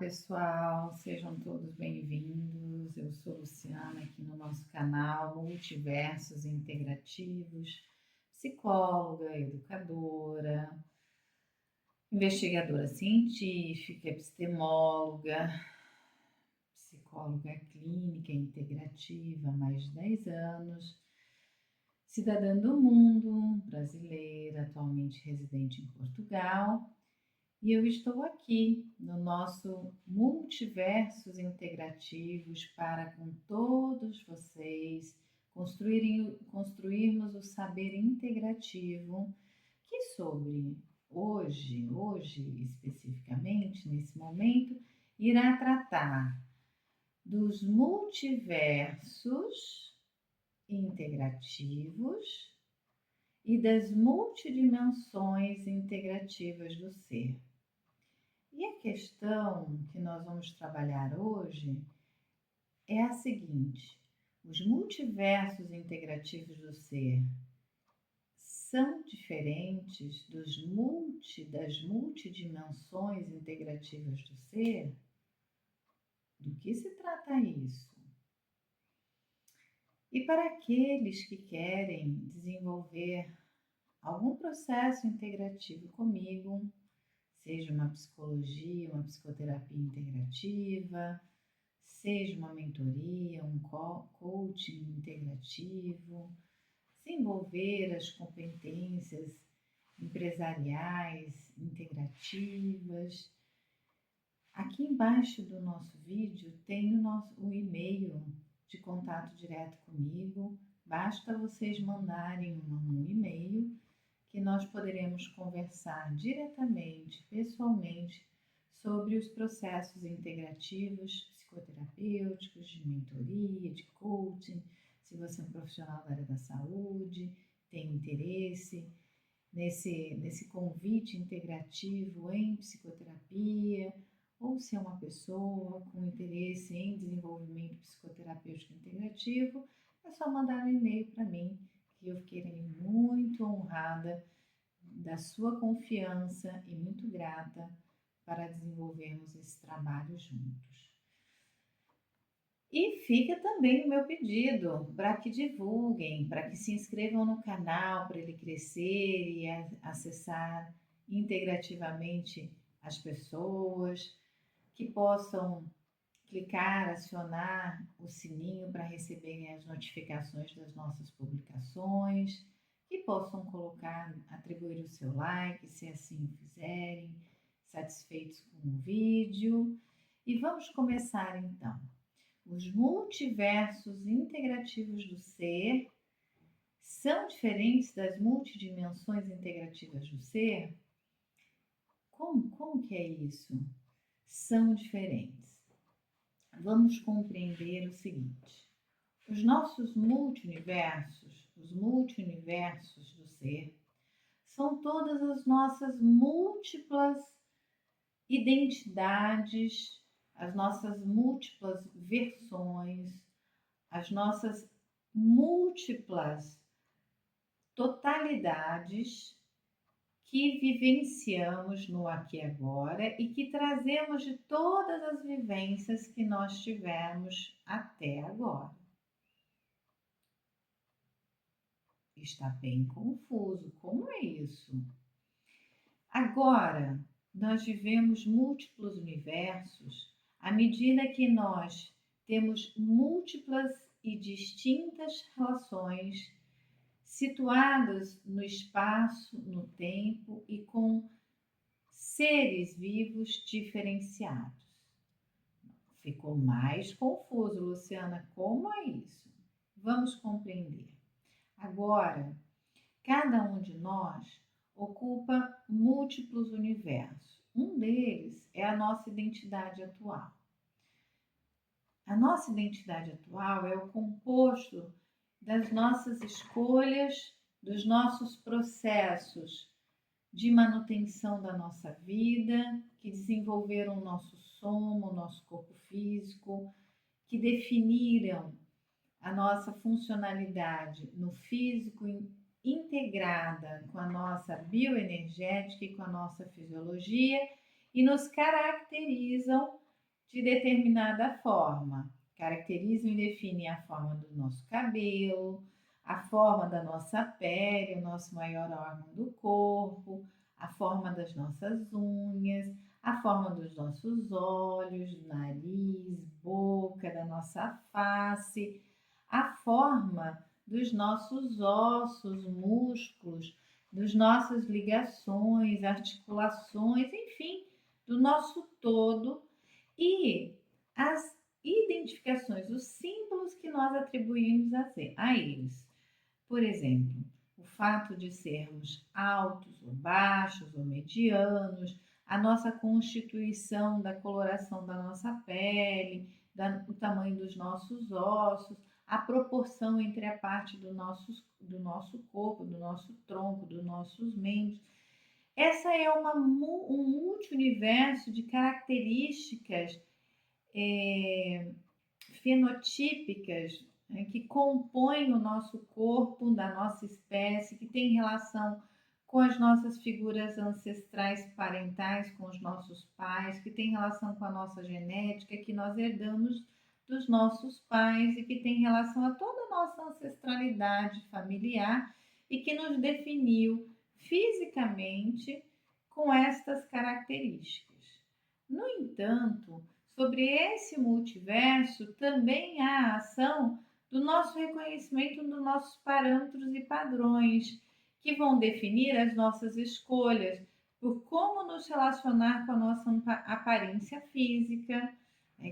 pessoal, sejam todos bem-vindos. Eu sou Luciana aqui no nosso canal Multiversos Integrativos, psicóloga, educadora, investigadora científica, epistemóloga, psicóloga clínica integrativa há mais de 10 anos, cidadã do mundo, brasileira, atualmente residente em Portugal. E eu estou aqui no nosso Multiversos Integrativos para, com todos vocês, construirmos o saber integrativo que hoje especificamente, nesse momento, irá tratar dos multiversos integrativos e das multidimensões integrativas do ser. E a questão que nós vamos trabalhar hoje é a seguinte: os multiversos integrativos do ser são diferentes das multidimensões integrativas do ser? Do que se trata isso? E para aqueles que querem desenvolver algum processo integrativo comigo, seja uma psicologia, uma psicoterapia integrativa, seja uma mentoria, um coaching integrativo, desenvolver as competências empresariais integrativas. Aqui embaixo do nosso vídeo tem o e-mail de contato direto comigo. Basta vocês mandarem um e-mail que nós poderemos conversar diretamente, pessoalmente, sobre os processos integrativos, psicoterapêuticos, de mentoria, de coaching. Se você é um profissional da área da saúde, tem interesse nesse convite integrativo em psicoterapia, ou se é uma pessoa com interesse em desenvolvimento psicoterapêutico integrativo, é só mandar um e-mail para mim, que eu fiquei muito honrada da sua confiança e muito grata para desenvolvermos esse trabalho juntos. E fica também o meu pedido para que divulguem, para que se inscrevam no canal, para ele crescer e acessar integrativamente as pessoas, que possam clicar, acionar o sininho para receberem as notificações das nossas publicações, que possam atribuir o seu like, se assim o fizerem, satisfeitos com o vídeo. E vamos começar então. Os multiversos integrativos do ser são diferentes das multidimensões integrativas do ser? Como que é isso? São diferentes. Vamos compreender o seguinte: os nossos multiversos, os multiversos do ser, são todas as nossas múltiplas identidades, as nossas múltiplas versões, as nossas múltiplas totalidades que vivenciamos no aqui e agora e que trazemos de todas as vivências que nós tivemos até agora. Está bem confuso, como é isso? Agora, nós vivemos múltiplos universos à medida que nós temos múltiplas e distintas relações situadas no espaço, no tempo e com seres vivos diferenciados. Ficou mais confuso, Luciana, como é isso? Vamos compreender. Agora, cada um de nós ocupa múltiplos universos. Um deles é a nossa identidade atual. A nossa identidade atual é o composto das nossas escolhas, dos nossos processos de manutenção da nossa vida, que desenvolveram o nosso soma, o nosso corpo físico, que definiram a nossa funcionalidade no físico integrada com a nossa bioenergética e com a nossa fisiologia e nos caracterizam de determinada forma. Caracterizam e definem a forma do nosso cabelo, a forma da nossa pele, o nosso maior órgão do corpo, a forma das nossas unhas, a forma dos nossos olhos, nariz, boca, da nossa face, a forma dos nossos ossos, músculos, das nossas ligações, articulações, enfim, do nosso todo e as identificações, os símbolos que nós atribuímos a eles. Por exemplo, o fato de sermos altos ou baixos ou medianos, a nossa constituição da coloração da nossa pele, o tamanho dos nossos ossos, a proporção entre a parte do nosso corpo, do nosso tronco, dos nossos membros. Essa é um multi-universo de características fenotípicas, né, que compõem o nosso corpo, da nossa espécie, que tem relação com as nossas figuras ancestrais parentais, com os nossos pais, que tem relação com a nossa genética, que nós herdamos dos nossos pais e que tem relação a toda a nossa ancestralidade familiar e que nos definiu fisicamente com estas características. No entanto, sobre esse multiverso também há a ação do nosso reconhecimento dos nossos parâmetros e padrões, que vão definir as nossas escolhas por como nos relacionar com a nossa aparência física,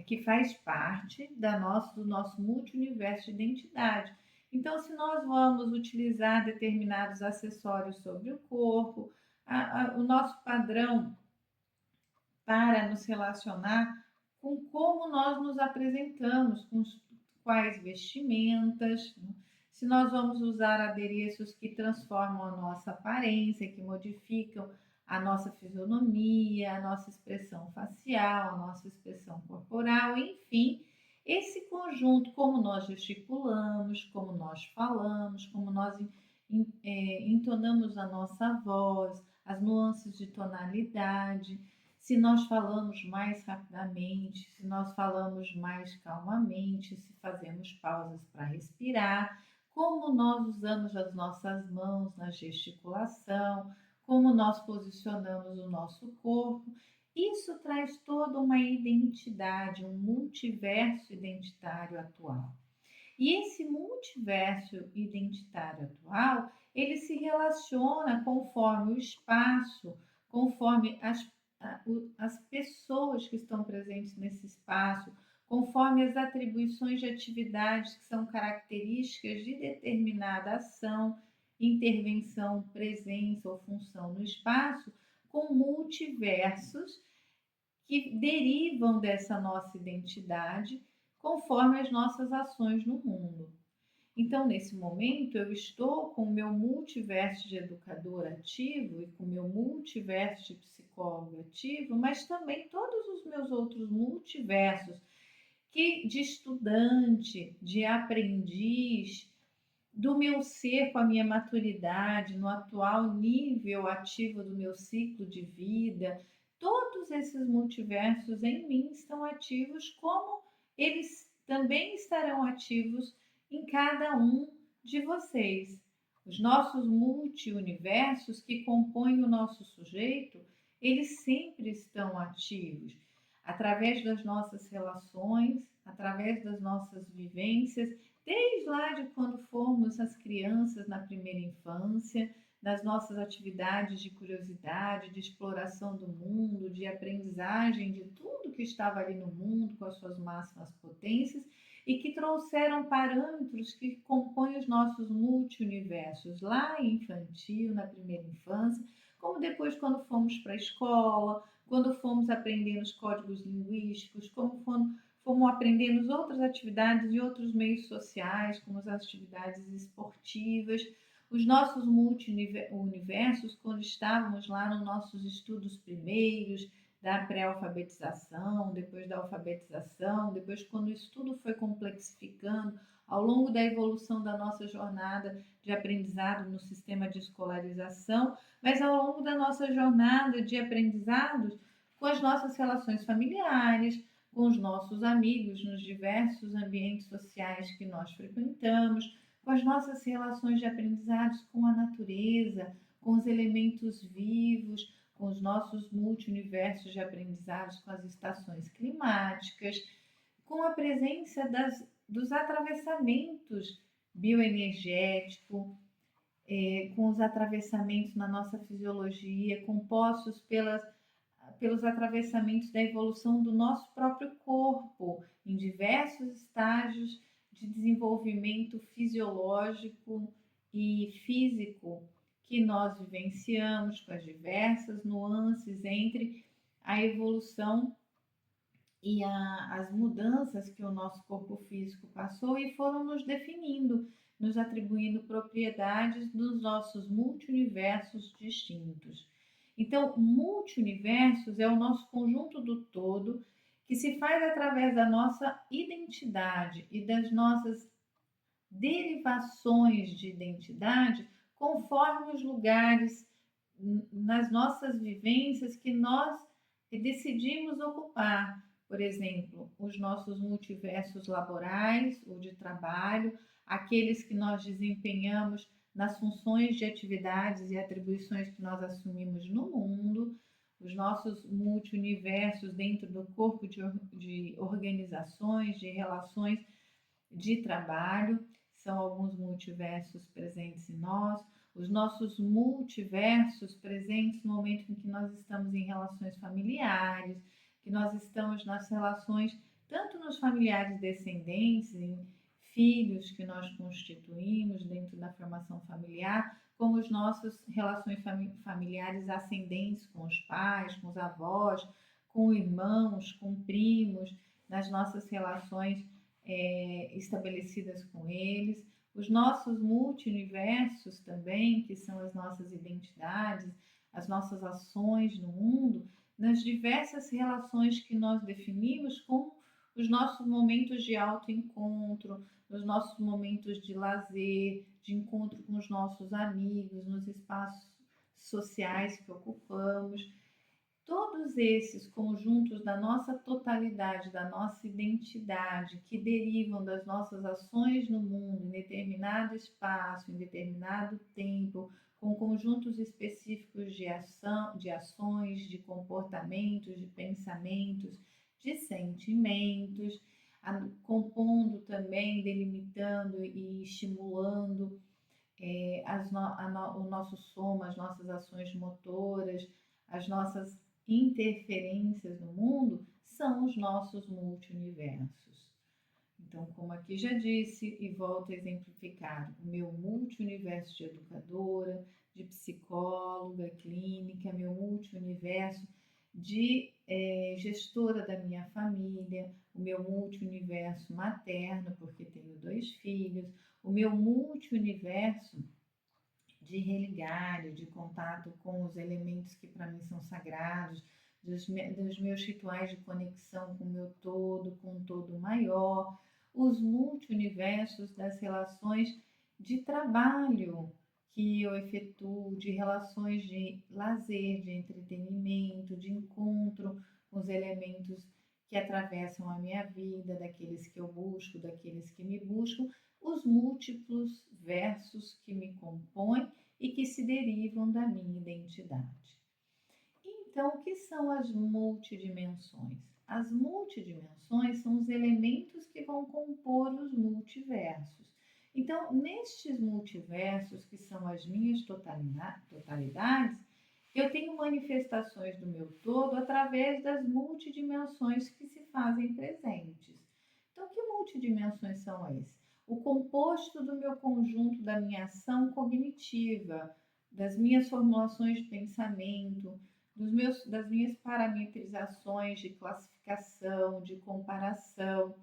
que faz parte do nosso multiverso de identidade. Então, se nós vamos utilizar determinados acessórios sobre o corpo, o nosso padrão para nos relacionar com como nós nos apresentamos, com quais vestimentas, né? Se nós vamos usar adereços que transformam a nossa aparência, que modificam a nossa fisionomia, a nossa expressão facial, a nossa expressão corporal, enfim, esse conjunto, como nós gesticulamos, como nós falamos, como nós entonamos a nossa voz, as nuances de tonalidade, se nós falamos mais rapidamente, se nós falamos mais calmamente, se fazemos pausas para respirar, como nós usamos as nossas mãos na gesticulação, como nós posicionamos o nosso corpo. Isso traz toda uma identidade, um multiverso identitário atual. E esse multiverso identitário atual, ele se relaciona conforme o espaço, conforme as pessoas que estão presentes nesse espaço, conforme as atribuições de atividades que são características de determinada ação, intervenção, presença ou função no espaço, com multiversos que derivam dessa nossa identidade conforme as nossas ações no mundo. Então, nesse momento, eu estou com o meu multiverso de educador ativo e com o meu multiverso de psicólogo ativo, mas também todos os meus outros multiversos de estudante, de aprendiz, do meu ser com a minha maturidade, no atual nível ativo do meu ciclo de vida. Todos esses multiversos em mim estão ativos, como eles também estarão ativos em cada um de vocês. Os nossos multi-universos que compõem o nosso sujeito, eles sempre estão ativos, através das nossas relações, através das nossas vivências, desde lá de quando formos as crianças na primeira infância, das nossas atividades de curiosidade, de exploração do mundo, de aprendizagem de tudo que estava ali no mundo, com as suas máximas potências, e que trouxeram parâmetros que compõem os nossos multi-universos lá em infantil, na primeira infância, como depois quando fomos para a escola, quando fomos aprendendo os códigos linguísticos, como fomos aprendendo outras atividades e outros meios sociais, como as atividades esportivas, os nossos multi-universos, quando estávamos lá nos nossos estudos primeiros, da pré-alfabetização, depois da alfabetização, depois quando isso tudo foi complexificando ao longo da evolução da nossa jornada de aprendizado no sistema de escolarização, mas ao longo da nossa jornada de aprendizados com as nossas relações familiares, com os nossos amigos nos diversos ambientes sociais que nós frequentamos, com as nossas relações de aprendizados com a natureza, com os elementos vivos, com os nossos multiuniversos de aprendizados com as estações climáticas, com a presença dos atravessamentos bioenergéticos, com os atravessamentos na nossa fisiologia, compostos pelos atravessamentos da evolução do nosso próprio corpo, em diversos estágios de desenvolvimento fisiológico e físico que nós vivenciamos, com as diversas nuances entre a evolução e as mudanças que o nosso corpo físico passou e foram nos definindo, nos atribuindo propriedades dos nossos multiuniversos distintos. Então, multiuniversos é o nosso conjunto do todo que se faz através da nossa identidade e das nossas derivações de identidade conforme os lugares nas nossas vivências que nós decidimos ocupar. Por exemplo, os nossos multiversos laborais ou de trabalho, aqueles que nós desempenhamos nas funções de atividades e atribuições que nós assumimos no mundo, os nossos multiuniversos dentro do corpo de organizações, de relações de trabalho, são alguns multiversos presentes em nós, os nossos multiversos presentes no momento em que nós estamos em relações familiares, que nós estamos nas relações, tanto nos familiares descendentes, em filhos que nós constituímos dentro da formação familiar, como as nossas relações familiares ascendentes com os pais, com os avós, com irmãos, com primos, nas nossas relações estabelecidas com eles, os nossos multiuniversos também, que são as nossas identidades, as nossas ações no mundo, nas diversas relações que nós definimos com os nossos momentos de autoencontro, nos nossos momentos de lazer, de encontro com os nossos amigos, nos espaços sociais que ocupamos. Todos esses conjuntos da nossa totalidade, da nossa identidade, que derivam das nossas ações no mundo, em determinado espaço, em determinado tempo, com conjuntos específicos de ação, de ações, de comportamentos, de pensamentos, de sentimentos, compondo também, delimitando e estimulando o nosso soma, as nossas ações motoras, as nossas interferências no mundo, são os nossos multiuniversos. Então, como aqui já disse e volto a exemplificar, o meu multiuniverso de educadora, de psicóloga clínica, meu multiuniverso de gestora da minha família, o meu multiuniverso materno, porque tenho 2 filhos, o meu multiuniverso de religário, de contato com os elementos que para mim são sagrados, dos meus rituais de conexão com o meu todo, com o todo maior, os multiuniversos das relações de trabalho que eu efetuo, de relações de lazer, de entretenimento, de encontro com os elementos que atravessam a minha vida, daqueles que eu busco, daqueles que me buscam, os múltiplos versos que me compõem e que se derivam da minha identidade. Então, o que são as multidimensões? As multidimensões são os elementos que vão compor os multiversos. Então, nestes multiversos, que são as minhas totalidades, eu tenho manifestações do meu todo através das multidimensões que se fazem presentes. Então, que multidimensões são essas? O composto do meu conjunto, da minha ação cognitiva, das minhas formulações de pensamento, das minhas parametrizações de classificação, de comparação,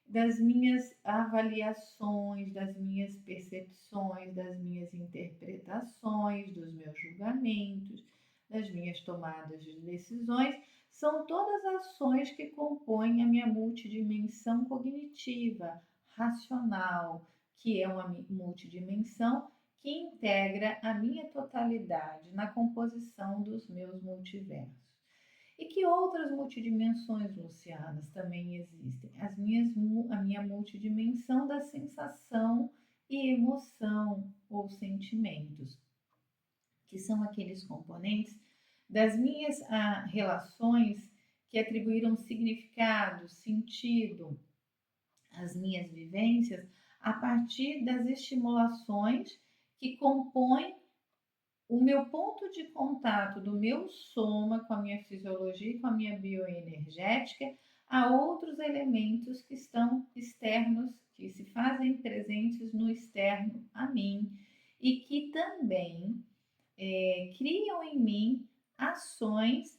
das minhas avaliações, das minhas percepções, das minhas interpretações, dos meus julgamentos, das minhas tomadas de decisões, são todas ações que compõem a minha multidimensão cognitiva, racional, que é uma multidimensão que integra a minha totalidade na composição dos meus multiversos. E que outras multidimensões, Lucianas, também existem? A minha multidimensão da sensação e emoção ou sentimentos, que são aqueles componentes das minhas relações que atribuíram significado, sentido às minhas vivências a partir das estimulações que compõem o meu ponto de contato do meu soma com a minha fisiologia e com a minha bioenergética a outros elementos que estão externos, que se fazem presentes no externo a mim e que também criam em mim ações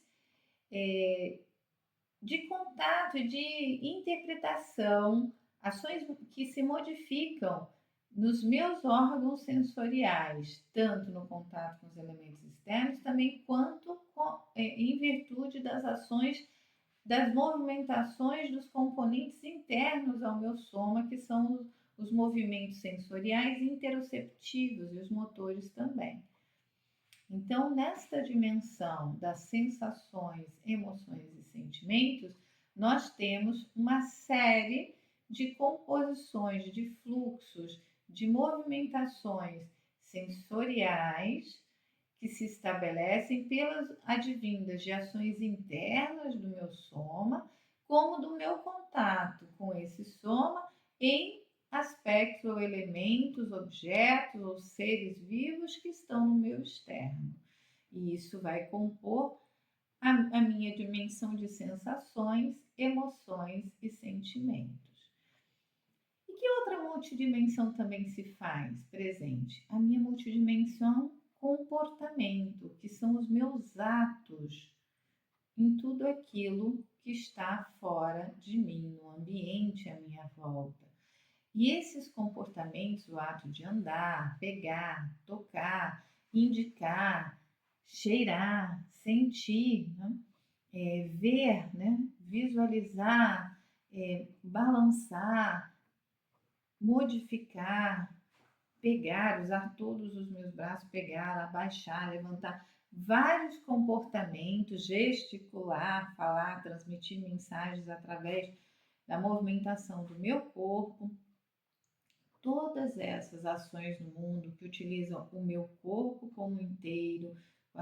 de contato e de interpretação, ações que se modificam nos meus órgãos sensoriais, tanto no contato com os elementos externos, também quanto em virtude das ações, das movimentações dos componentes internos ao meu soma, que são os movimentos sensoriais interoceptivos e os motores também. Então, nesta dimensão das sensações, emoções e sentimentos, nós temos uma série de composições, de fluxos, de movimentações sensoriais que se estabelecem pelas advindas de ações internas do meu soma, como do meu contato com esse soma em aspectos ou elementos, objetos ou seres vivos que estão no meu externo. E isso vai compor a minha dimensão de sensações, emoções e sentimentos. E que outra multidimensão também se faz presente? A minha multidimensão comportamento, que são os meus atos em tudo aquilo que está fora de mim, no ambiente à minha volta. E esses comportamentos, o ato de andar, pegar, tocar, indicar, cheirar, sentir, né? Ver, né? Visualizar, balançar, modificar, pegar, usar todos os meus braços, pegar, abaixar, levantar, vários comportamentos, gesticular, falar, transmitir mensagens através da movimentação do meu corpo. Todas essas ações no mundo que utilizam o meu corpo como inteiro, com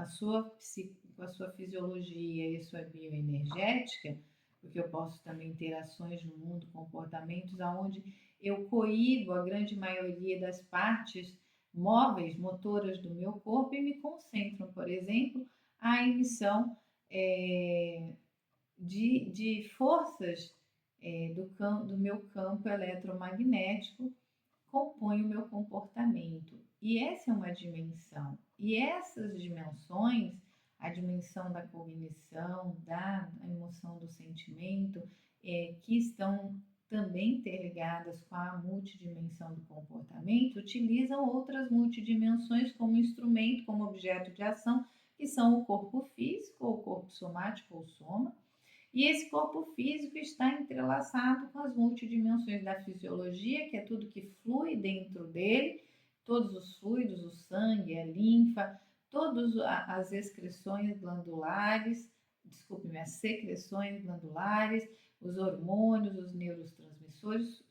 com a sua fisiologia e sua bioenergética, porque eu posso também ter ações no mundo, comportamentos onde eu coíbo a grande maioria das partes móveis, motoras do meu corpo e me concentro, por exemplo, a emissão de forças do meu campo eletromagnético compõe o meu comportamento. E essa é uma dimensão. E essas dimensões, a dimensão da cognição, da emoção, do sentimento, que estão também interligadas com a multidimensão do comportamento, utilizam outras multidimensões como instrumento, como objeto de ação, que são o corpo físico, ou o corpo somático, ou soma. E esse corpo físico está entrelaçado com as multidimensões da fisiologia, que é tudo que flui dentro dele, todos os fluidos, o sangue, a linfa, todas as excreções glandulares, as secreções glandulares, os hormônios, os neurotransmissores,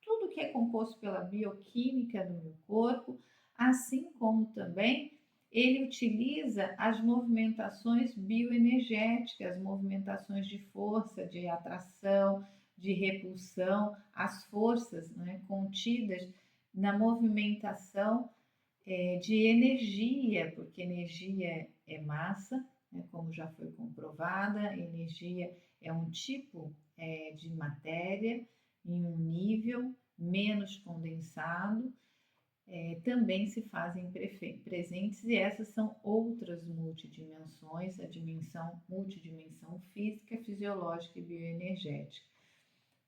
tudo que é composto pela bioquímica do meu corpo, assim como também ele utiliza as movimentações bioenergéticas, as movimentações de força, de atração, de repulsão, as forças, né, contidas na movimentação de energia, porque energia é massa, né, como já foi comprovada, energia é um tipo de matéria em um nível menos condensado, também se fazem presentes, e essas são outras multidimensões, a multidimensão física, fisiológica e bioenergética.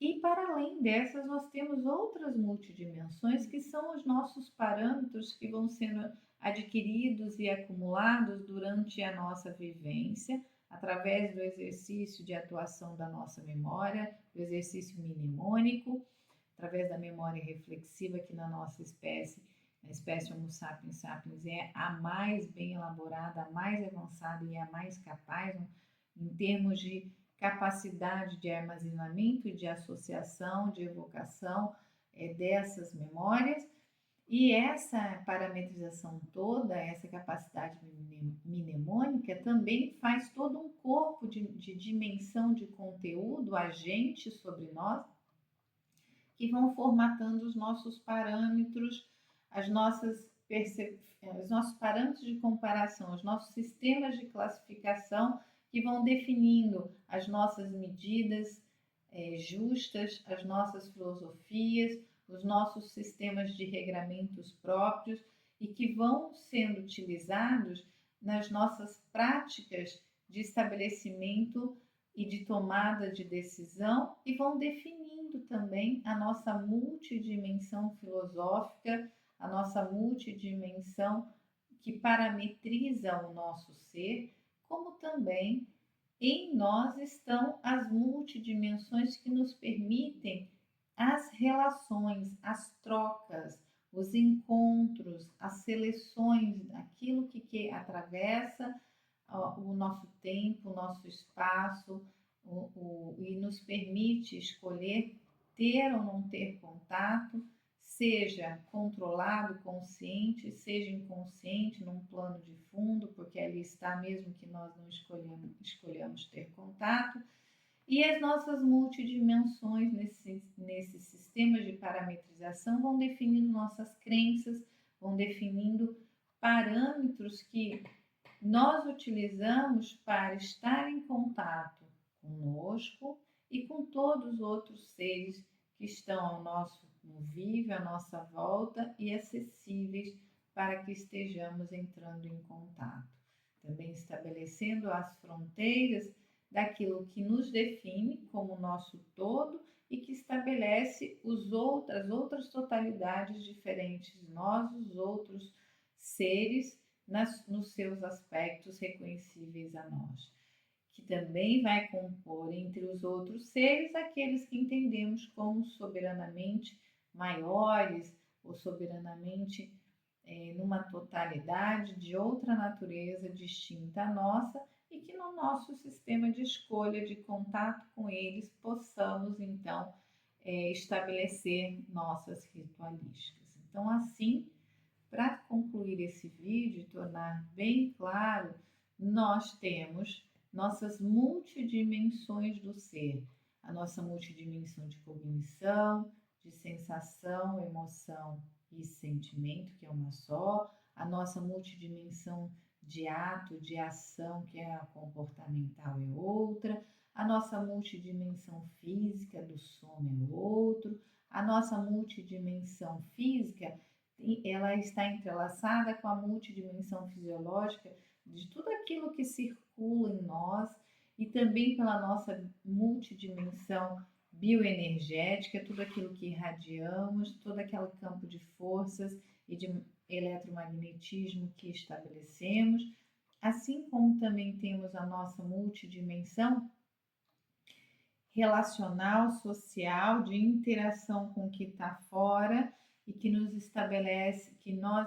E para além dessas, nós temos outras multidimensões que são os nossos parâmetros que vão sendo adquiridos e acumulados durante a nossa vivência, através do exercício de atuação da nossa memória, do exercício mnemônico, através da memória reflexiva, que na nossa espécie, na espécie Homo sapiens sapiens, é a mais bem elaborada, a mais avançada e a mais capaz. em termos de capacidade de armazenamento e de associação, de evocação dessas memórias. E essa parametrização toda, essa capacidade mnemônica, também faz todo um corpo de dimensão de conteúdo, agentes sobre nós, que vão formatando os nossos parâmetros, as nossas os nossos parâmetros de comparação, os nossos sistemas de classificação, que vão definindo as nossas medidas justas, as nossas filosofias, os nossos sistemas de regramentos próprios e que vão sendo utilizados nas nossas práticas de estabelecimento e de tomada de decisão e vão definindo também a nossa multidimensão filosófica, a nossa multidimensão que parametriza o nosso ser, como também em nós estão as multidimensões que nos permitem as relações, as trocas, os encontros, as seleções, aquilo que atravessa o nosso tempo, o nosso espaço, e nos permite escolher ter ou não ter contato, seja controlado, consciente, seja inconsciente, num plano de fundo, porque ali está mesmo que nós não escolhamos ter contato, e as nossas multidimensões nesses sistemas de parametrização vão definindo nossas crenças, vão definindo parâmetros que nós utilizamos para estar em contato conosco e com todos os outros seres que estão ao nosso convívio, à nossa volta e acessíveis para que estejamos entrando em contato. Também estabelecendo as fronteiras daquilo que nos define como nosso todo e que estabelece as outras totalidades diferentes de nós, os outros seres, nos seus aspectos reconhecíveis a nós, que também vai compor entre os outros seres aqueles que entendemos como soberanamente maiores ou soberanamente numa totalidade de outra natureza distinta à nossa e que no nosso sistema de escolha de contato com eles possamos então estabelecer nossas ritualísticas. Então assim, para concluir esse vídeo e tornar bem claro, nós temos nossas multidimensões do ser, a nossa multidimensão de cognição, de sensação, emoção e sentimento, que é uma só, a nossa multidimensão de ato, de ação, que é a comportamental, é outra, a nossa multidimensão física do sono é outro, a nossa multidimensão física ela está entrelaçada com a multidimensão fisiológica de tudo aquilo que circula em nós e também pela nossa multidimensão bioenergética, tudo aquilo que irradiamos, todo aquele campo de forças e de eletromagnetismo que estabelecemos, assim como também temos a nossa multidimensão relacional, social, de interação com o que está fora e que nós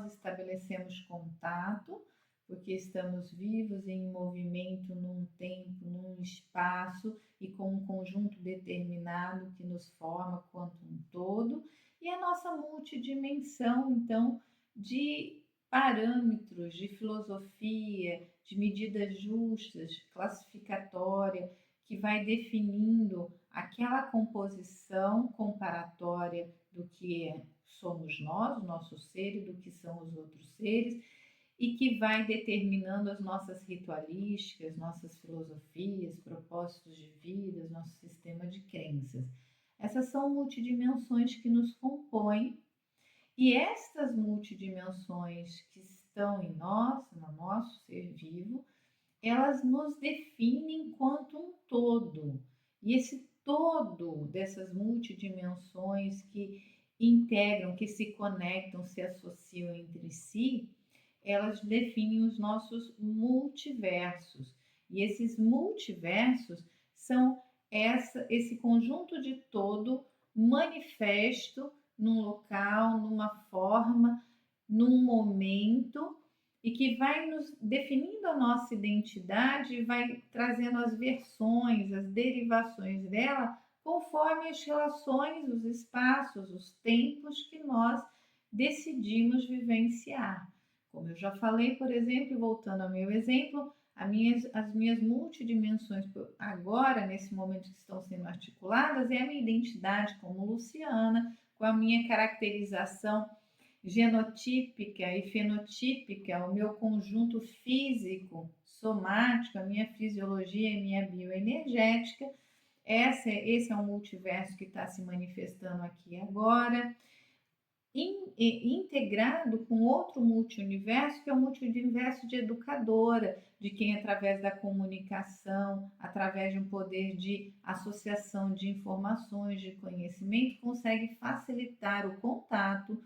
estabelecemos contato, porque estamos vivos em movimento num tempo, num espaço e com um conjunto determinado que nos forma quanto um todo, e a nossa multidimensão, então, de parâmetros, de filosofia, de medidas justas, classificatória, que vai definindo aquela composição comparatória do que somos nós, o nosso ser, e do que são os outros seres, e que vai determinando as nossas ritualísticas, nossas filosofias, propósitos de vida, nosso sistema de crenças. Essas são multidimensões que nos compõem, e estas multidimensões que estão em nós, no nosso ser vivo, elas nos definem enquanto um todo. E esse todo dessas multidimensões que integram, que se conectam, se associam entre si, elas definem os nossos multiversos. E esses multiversos são esse conjunto de todo manifesto num local, numa forma, num momento, e que vai nos definindo a nossa identidade, vai trazendo as versões, as derivações dela, conforme as relações, os espaços, os tempos que nós decidimos vivenciar. Como eu já falei, por exemplo, voltando ao meu exemplo, as minhas multidimensões agora, nesse momento que estão sendo articuladas, é a minha identidade como Luciana, com a minha caracterização genotípica e fenotípica, o meu conjunto físico, somático, a minha fisiologia e minha bioenergética. Esse é um multiverso que está se manifestando aqui agora, integrado com outro multiverso, que é o multiverso de educadora, de quem, através da comunicação, através de um poder de associação de informações, de conhecimento, consegue facilitar o contato,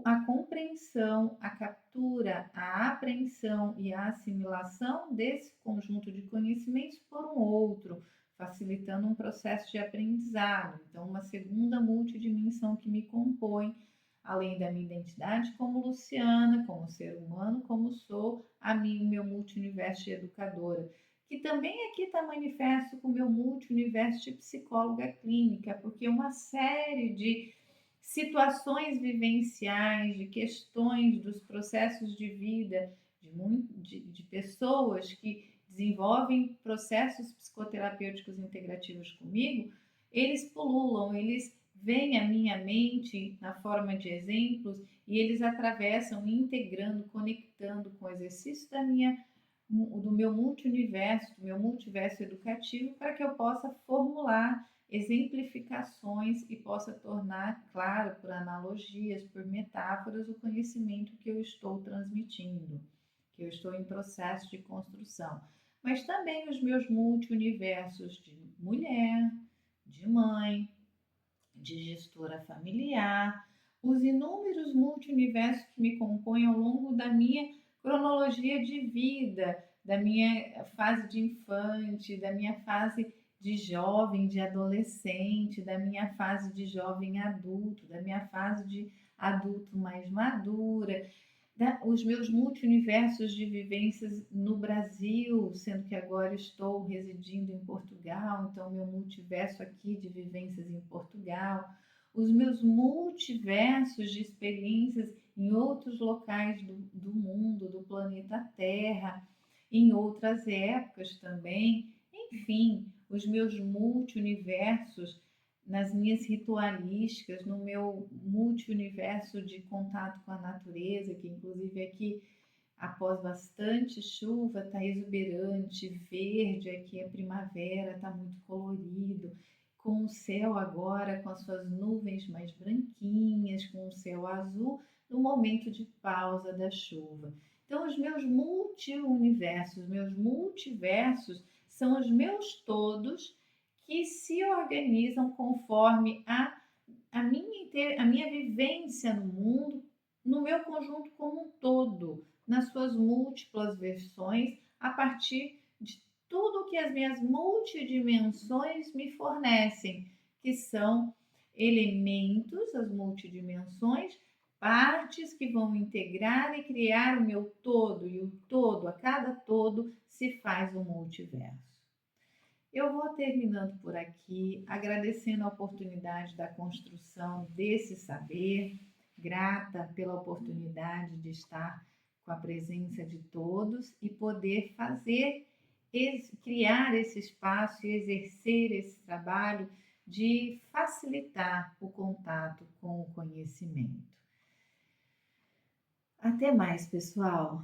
a compreensão, a captura, a apreensão e a assimilação desse conjunto de conhecimentos por um outro, facilitando um processo de aprendizado. Então, uma segunda multidimensão que me compõe, além da minha identidade como Luciana, como ser humano, como sou o meu multiverso de educadora, que também aqui está manifesto com o meu multiverso de psicóloga clínica, porque uma série de situações vivenciais, de questões dos processos de vida de pessoas que desenvolvem processos psicoterapêuticos integrativos comigo, eles pululam, eles vêm à minha mente na forma de exemplos e eles atravessam, integrando, conectando com o exercício do meu multiverso, do meu multiverso educativo, para que eu possa formular exemplificações e possa tornar claro, por analogias, por metáforas, o conhecimento que eu estou transmitindo, que eu estou em processo de construção. Mas também os meus multiversos de mulher, de mãe, de gestora familiar, os inúmeros multiversos que me compõem ao longo da minha cronologia de vida, da minha fase de infante, da minha fase de jovem, de adolescente, da minha fase de jovem adulto, da minha fase de adulto mais madura, os meus multiversos de vivências no Brasil, sendo que agora estou residindo em Portugal, então meu multiverso aqui de vivências em Portugal, os meus multiversos de experiências em outros locais do mundo, do planeta Terra, em outras épocas também, enfim, os meus multiversos nas minhas ritualísticas, no meu multiverso de contato com a natureza, que inclusive aqui, após bastante chuva, está exuberante, verde, aqui é primavera, está muito colorido, com o céu agora, com as suas nuvens mais branquinhas, com o céu azul, no momento de pausa da chuva. Então, os meus multiversos, meus multiversos são os meus todos que se organizam conforme a minha vivência no mundo, no meu conjunto como um todo, nas suas múltiplas versões, a partir de tudo que as minhas multidimensões me fornecem, que são elementos, as multidimensões, partes que vão integrar e criar o meu todo, e o todo, a cada todo, se faz um multiverso. Eu vou terminando por aqui, agradecendo a oportunidade da construção desse saber, grata pela oportunidade de estar com a presença de todos e poder criar esse espaço e exercer esse trabalho de facilitar o contato com o conhecimento. Até mais, pessoal!